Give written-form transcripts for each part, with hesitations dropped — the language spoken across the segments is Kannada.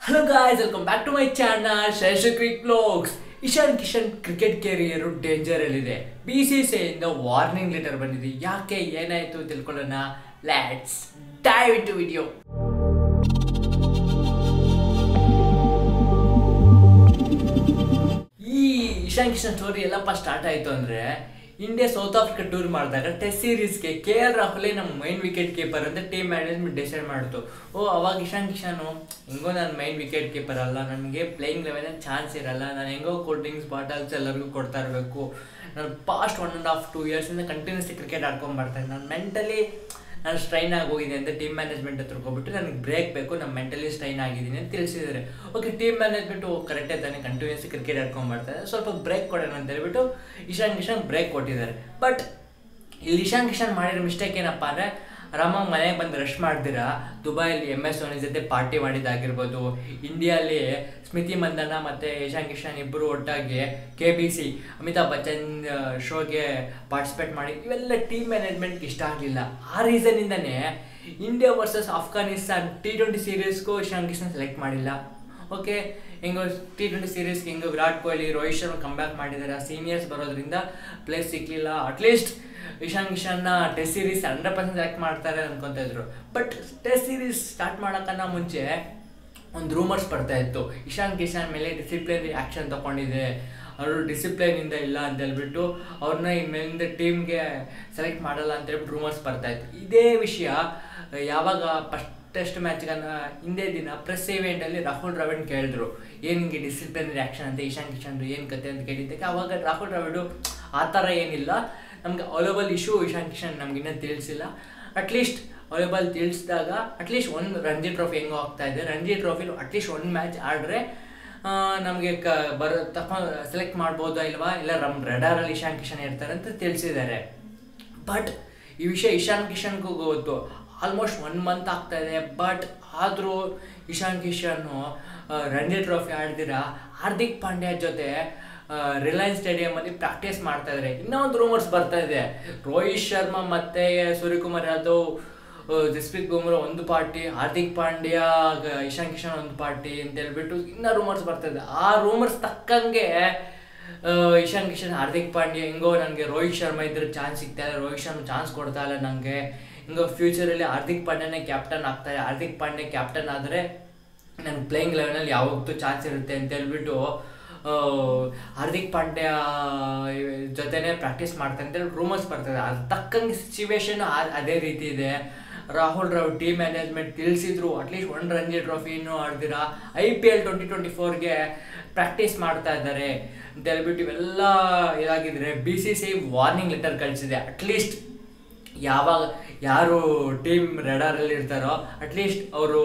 Hello guys, welcome back to my channel Shresh Cricket Vlogs. Ishan Kishan cricket career danger ಅಲ್ಲಿದೆ. BCCI ಇಂದ ವಾರ್ನಿಂಗ್ ಲೆಟರ್ ಬಂದಿದೆ. ಯಾಕೆ ಏನಾಯ್ತು ತಿಳ್ಕೊಳ್ಳೋಣ. Let's dive into video. ಈ ಇಶಾನ್ ಕಿಶನ್ ಸ್ಟೋರಿ ಎಲ್ಲಪ್ಪ ಸ್ಟಾರ್ಟ್ ಆಯ್ತು ಅಂದ್ರೆ ಇಂಡಿಯಾ ಸೌತ್ ಆಫ್ರಿಕಾ ಟೂರ್ ಮಾಡಿದಾಗ ಟೆಸ್ಟ್ ಸೀರೀಸ್ಗೆ KL ರಾಹುಲೇ ನಮ್ಮ ಮೈನ್ ವಿಕೆಟ್ ಕೀಪರ್ ಅಂತ ಟೀಮ್ ಮ್ಯಾನೇಜ್ಮೆಂಟ್ ಡಿಸೈಡ್ ಮಾಡಿತು. ಅವಾಗ ಇಶಾನ್ ಕಿಶನ್ ಹೆಂಗೋ ನಾನು ಮೈನ್ ವಿಕೆಟ್ ಕೀಪರ್ ಅಲ್ಲ, ನನಗೆ ಪ್ಲೇಯಿಂಗ್ ಲೆವೆನಲ್ಲಿ ಚಾನ್ಸ್ ಇರಲ್ಲ, ನಾನು ಹೆಂಗೋ ಕೋಲ್ಡ್ ಡ್ರಿಂಕ್ಸ್ ಬಾಟಲ್ಸ್ ಎಲ್ಲರಿಗೂ ಕೊಡ್ತಾ ಇರಬೇಕು, ನಾನು ಪಾಸ್ಟ್ 1.5-2 ಇಯರ್ಸಿಂದ ಕಂಟಿನ್ಯೂಸ್ಲಿ ಕ್ರಿಕೆಟ್ ಆಡ್ಕೊಂಡ್ಬರ್ತಾನೆ, ನಾನು ಮೆಂಟಲಿ ನಾನು ಸ್ಟ್ರೈನ್ ಆಗೋಗಿದೆ ಅಂತ ಟೀಮ್ ಮ್ಯಾನೇಜ್ಮೆಂಟ್ ಹತ್ರ ಹೋಗ್ಬಿಟ್ಟು ನನಗೆ ಬ್ರೇಕ್ ಬೇಕು, ನಾನು ಮೆಂಟಲಿ ಸ್ಟ್ರೈನ್ ಆಗಿದ್ದೀನಿ ಅಂತ ತಿಳಿಸಿದ್ದಾರೆ. ಓಕೆ, ಟೀಮ್ ಮ್ಯಾನೇಜ್ಮೆಂಟು ಕರೆಕ್ಟೇ ತಾನೆ, ಕಂಟಿನ್ಯೂಸ್ಲಿ ಕ್ರಿಕೆಟ್ ಆಡ್ಕೊಂಡ್ಬರ್ತಾರೆ, ಸ್ವಲ್ಪ ಬ್ರೇಕ್ ಕೊಡೋಣ ಅಂತ ಹೇಳ್ಬಿಟ್ಟು ಇಶಾನ್ ಕಿಶನ್ ಬ್ರೇಕ್ ಕೊಟ್ಟಿದ್ದಾರೆ. ಬಟ್ ಇಲ್ಲಿ ಇಶಾನ್ ಕಿಶನ್ ಮಾಡಿರೋ ಮಿಸ್ಟೇಕ್ ಏನಪ್ಪ ಅಂದರೆ ಆರಾಮಾಗಿ ಮನೆಗೆ ಬಂದು ರಶ್ ಮಾಡ್ದಿರಾ ದುಬೈಲಿ MS ಧೋನಿ ಜೊತೆ ಪಾರ್ಟಿ ಮಾಡಿದ್ದಾಗಿರ್ಬೋದು, ಇಂಡಿಯಾಲಿ ಸ್ಮೃತಿ ಮಂದನ ಮತ್ತು ಇಶಾನ್ ಕಿಶನ್ ಇಬ್ಬರು ಒಟ್ಟಾಗಿ KBC ಅಮಿತಾಬ್ ಬಚ್ಚನ್ ಶೋಗೆ ಪಾರ್ಟಿಸಿಪೇಟ್ ಮಾಡಿ ಇವೆಲ್ಲ ಟೀಮ್ ಮ್ಯಾನೇಜ್ಮೆಂಟ್ಗೆ ಇಷ್ಟ ಆಗಲಿಲ್ಲ. ಆ ರೀಸನ್ನಿಂದನೇ ಇಂಡಿಯಾ ವರ್ಸಸ್ ಆಫ್ಘಾನಿಸ್ತಾನ್ T20 ಸೀರೀಸ್ಗೂ ಇಶಾನ್ ಕಿಶನ್ ಸೆಲೆಕ್ಟ್ ಮಾಡಿಲ್ಲ. ಓಕೆ, ಹೆಂಗೋ T20 ಸೀರೀಸ್ಗೆ ಹೆಂಗೋ ವಿರಾಟ್ ಕೊಹ್ಲಿ, ರೋಹಿತ್ ಶರ್ಮಾ ಕಮ್ಬ್ಯಾಕ್ ಮಾಡಿದ್ದಾರೆ, ಸೀನಿಯರ್ಸ್ ಬರೋದ್ರಿಂದ ಪ್ಲೇಸ್ ಸಿಕ್ಕಲಿಲ್ಲ. ಅಟ್ಲೀಸ್ಟ್ ಇಶಾನ್ ಕಿಶನ್ನ ಟೆಸ್ಟ್ ಸೀರೀಸ್ 100% ಸೆಲೆಕ್ಟ್ ಮಾಡ್ತಾರೆ ಅನ್ಕೊತಾ ಇದ್ರು. ಬಟ್ ಟೆಸ್ಟ್ ಸೀರೀಸ್ ಸ್ಟಾರ್ಟ್ ಮಾಡೋಕ್ಕನ್ನ ಮುಂಚೆ ಒಂದು ರೂಮರ್ಸ್ ಬರ್ತಾ ಇತ್ತು, ಇಶಾನ್ ಕಿಶನ್ ಮೇಲೆ ಡಿಸಿಪ್ಲಿನರಿ ಆ್ಯಕ್ಷನ್ ತೊಗೊಂಡಿದೆ, ಅವರು ಡಿಸಿಪ್ಲಿನಿಂದ ಇಲ್ಲ ಅಂತ ಹೇಳ್ಬಿಟ್ಟು ಅವ್ರನ್ನ ಇನ್ಮೇಲಿಂದ ಟೀಮ್ಗೆ ಸೆಲೆಕ್ಟ್ ಮಾಡಲ್ಲ ಅಂತ ಹೇಳ್ಬಿಟ್ಟು ರೂಮರ್ಸ್ ಬರ್ತಾ ಇತ್ತು. ಇದೇ ವಿಷಯ ಯಾವಾಗ ಫಸ್ಟ್ ಟೆಸ್ಟ್ ಮ್ಯಾಚ್ಗೆ ಹಿಂದೆ ದಿನ ಪ್ರೆಸ್ ಇವೆಂಟಲ್ಲಿ ರಾಹುಲ್ ದ್ರಾವಿಡ್ ಕೇಳಿದ್ರು, ಏನು ಹಿಂಗೆ ಡಿಸಿಪ್ಲಿನರಿ ಆ್ಯಕ್ಷನ್ ಅಂತ ಇಶಾನ್ ಕಿಶನ್ದು ಏನು ಕತೆ ಅಂತ ಕೇಳಿದ್ದಕ್ಕೆ ಅವಾಗ ರಾಹುಲ್ ದ್ರಾವಿಡು ಆ ಥರ ಏನಿಲ್ಲ, ನಮಗೆ ಅವೈಲೇಬಲ್ ಇಶ್ಯೂ ಇಶಾನ್ ಕಿಶನ್ ನಮಗಿನ್ನೂ ತಿಳಿಸಿಲ್ಲ, ಅಟ್ಲೀಸ್ಟ್ ಅವೈಲೇಬಲ್ ತಿಳಿಸಿದಾಗ ಅಟ್ಲೀಸ್ಟ್ ಒಂದು ರಣಜಿ ಟ್ರೋಫಿ ಹೆಂಗೋ ಆಗ್ತಾ ಇದೆ, ರಣಜಿ ಟ್ರೋಫಿಲಿ ಅಟ್ಲೀಸ್ಟ್ ಒಂದು ಮ್ಯಾಚ್ ಆಡಿದ್ರೆ ನಮಗೆ ಸೆಲೆಕ್ಟ್ ಮಾಡ್ಬೋದಾ ಇಲ್ವಾ, ಇಲ್ಲ ರೆಡಾರಲ್ಲಿ ಇಶಾನ್ ಕಿಶನ್ ಇರ್ತಾರೆ ಅಂತ ತಿಳಿಸಿದ್ದಾರೆ. ಬಟ್ ಈ ವಿಷಯ ಇಶಾನ್ ಕಿಶನ್ಗೂ ಗೊತ್ತು, ಆಲ್ಮೋಸ್ಟ್ 1 ಮಂತ್ ಆಗ್ತಾ ಇದೆ. ಬಟ್ ಆದರೂ ಇಶಾನ್ ಕಿಶನ್ನು ರಣಜಿ ಟ್ರೋಫಿ ಆಡ್ದಿರಾ ಹಾರ್ದಿಕ್ ಪಾಂಡ್ಯ ಜೊತೆ ರಿಲಯನ್ಸ್ ಸ್ಟೇಡಿಯಮಲ್ಲಿ ಪ್ರಾಕ್ಟೀಸ್ ಮಾಡ್ತಾ ಇದ್ದಾರೆ. ಇನ್ನೂ ಒಂದು ರೂಮರ್ಸ್ ಬರ್ತಾ ಇದೆ, ರೋಹಿತ್ ಶರ್ಮಾ ಮತ್ತು ಸೂರ್ಯಕುಮಾರ್ ಯಾದವ್, ಜಸ್ಪ್ರೀತ್ ಬುಮ್ರಾ ಒಂದು ಪಾರ್ಟಿ, ಹಾರ್ದಿಕ್ ಪಾಂಡ್ಯ ಇಶಾನ್ ಕಿಶನ್ ಒಂದು ಪಾರ್ಟಿ ಅಂತ ಹೇಳ್ಬಿಟ್ಟು ಇನ್ನೂ ರೂಮರ್ಸ್ ಬರ್ತಾ ಇದೆ. ಆ ರೂಮರ್ಸ್ ತಕ್ಕಂಗೆ ಇಶಾನ್ ಕಿಶನ್ ಹಾರ್ದಿಕ್ ಪಾಂಡ್ಯ ಹೆಂಗೋ ನನಗೆ ರೋಹಿತ್ ಶರ್ಮಾ ಇದ್ರೆ ಚಾನ್ಸ್ ಸಿಗ್ತಾ ಇಲ್ಲ, ರೋಹಿತ್ ಶರ್ಮಾ ಚಾನ್ಸ್ ಕೊಡ್ತಾ ಇಲ್ಲ ನನಗೆ, ಹಿಂಗೋ ಫ್ಯೂಚರಲ್ಲಿ ಹಾರ್ದಿಕ್ ಪಾಂಡ್ಯನೇ ಕ್ಯಾಪ್ಟನ್ ಆಗ್ತಾರೆ, ಹಾರ್ದಿಕ್ ಪಾಂಡ್ಯ ಕ್ಯಾಪ್ಟನ್ ಆದರೆ ನನ್ನ ಪ್ಲೇಯಿಂಗ್ ಲೆವೆನಲ್ಲಿ ಯಾವತ್ತೂ ಚಾನ್ಸ್ ಇರುತ್ತೆ ಅಂತ ಹೇಳ್ಬಿಟ್ಟು ಹಾರ್ದಿಕ್ ಪಾಂಡ್ಯ ಜೊತೆನೇ ಪ್ರಾಕ್ಟೀಸ್ ಮಾಡ್ತಾರೆ ಅಂತೇಳಿ ರೂಮರ್ಸ್ ಬರ್ತದೆ. ಅದು ತಕ್ಕಂಗೆ ಸಿಚುವೇಶನ್ ಅದೇ ರೀತಿ ಇದೆ. ರಾಹುಲ್ ದ್ರಾವಿಡ್ ಟೀಮ್ ಮ್ಯಾನೇಜ್ಮೆಂಟ್ ತಿಳಿಸಿದ್ರು ಅಟ್ಲೀಸ್ಟ್ 1 ರಣಜಿ ಟ್ರೋಫಿನೂ ಆಡ್ದಿರಾ IPL 2024ಗೆ ಪ್ರಾಕ್ಟೀಸ್ ಮಾಡ್ತಾ ಇದ್ದಾರೆ ಅಂತ ಹೇಳ್ಬಿಟ್ಟು ಇವೆಲ್ಲ ಇದಾಗಿದ್ರೆ BCCI ವಾರ್ನಿಂಗ್ ಲೆಟರ್ ಕಳಿಸಿದೆ. ಅಟ್ಲೀಸ್ಟ್ ಯಾರು ಟೀಮ್ ರೆಡಾರಲ್ಲಿ ಇರ್ತಾರೋ ಅಟ್ಲೀಸ್ಟ್ ಅವರು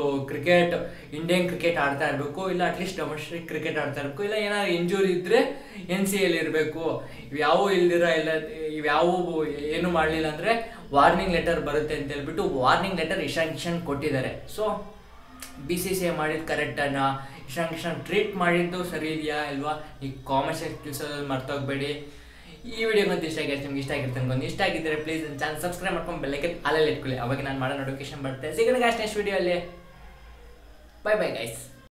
ಇಂಡಿಯನ್ ಕ್ರಿಕೆಟ್ ಆಡ್ತಾ ಇರಬೇಕು, ಇಲ್ಲ ಅಟ್ಲೀಸ್ಟ್ ಡೊಮೆಸ್ಟಿಕ್ ಕ್ರಿಕೆಟ್ ಆಡ್ತಾ ಇರಬೇಕು, ಇಲ್ಲ ಏನಾದ್ರು ಇಂಜುರಿ ಇದ್ದರೆ NCAಯಲ್ಲಿ ಇರಬೇಕು. ಇವ್ಯಾವೂ ಇವ್ಯಾವು ಏನು ಮಾಡಲಿಲ್ಲ ಅಂದರೆ ವಾರ್ನಿಂಗ್ ಲೆಟರ್ ಬರುತ್ತೆ ಅಂತ ಹೇಳ್ಬಿಟ್ಟು ವಾರ್ನಿಂಗ್ ಲೆಟರ್ ಇಶಾನ್ ಕಿಶನ್ ಕೊಟ್ಟಿದ್ದಾರೆ. ಸೊ BCCI ಮಾಡಿದ್ದು ಕರೆಕ್ಟನ್ನು, ಇಶಾನ್ ಕಿಶನ್ ಟ್ರೀಟ್ ಮಾಡಿದ್ದು ಸರಿ ಇದೆಯಾ ಇಲ್ವಾ, ಈ ಕಾಮೆಂಟ್ಸ್ ತಿಳಿಸೋದು ಮರ್ತೋಗ್ಬೇಡಿ. ಈ ವಿಡಿಯೋಗಂತೂ ಇಷ್ಟ ಆಗಿರುತ್ತೆ, ನಿಮ್ಗೆ ಇಷ್ಟ ಆಗಿರುತ್ತೆ ಅನ್ಕೊಂಡು, ಇಷ್ಟ ಆಗಿದ್ದರೆ ಪ್ಲೀಸ್ ನನ್ನ ಚಾನಲ್ ಸಬ್ಸ್ಕ್ರೈಬ್ ಮಾಡ್ಕೊಂಡು ಬೆಲ್ಲೈಕನ್ ಅಲ್ಲಲ್ಲಿ ಇಟ್ಕೊಳ್ಳಿ, ಅವಾಗ ನಾನು ಮಾಡೋ ನೋಟಿಫಿಕೇಶನ್ ಬರುತ್ತೆ. ಸಿಗೋಣ ಗಾಯ್ಸ್ ನೆಕ್ಸ್ಟ್ ವಿಡಿಯೋ ಅಲ್ಲಿ. Bye guys.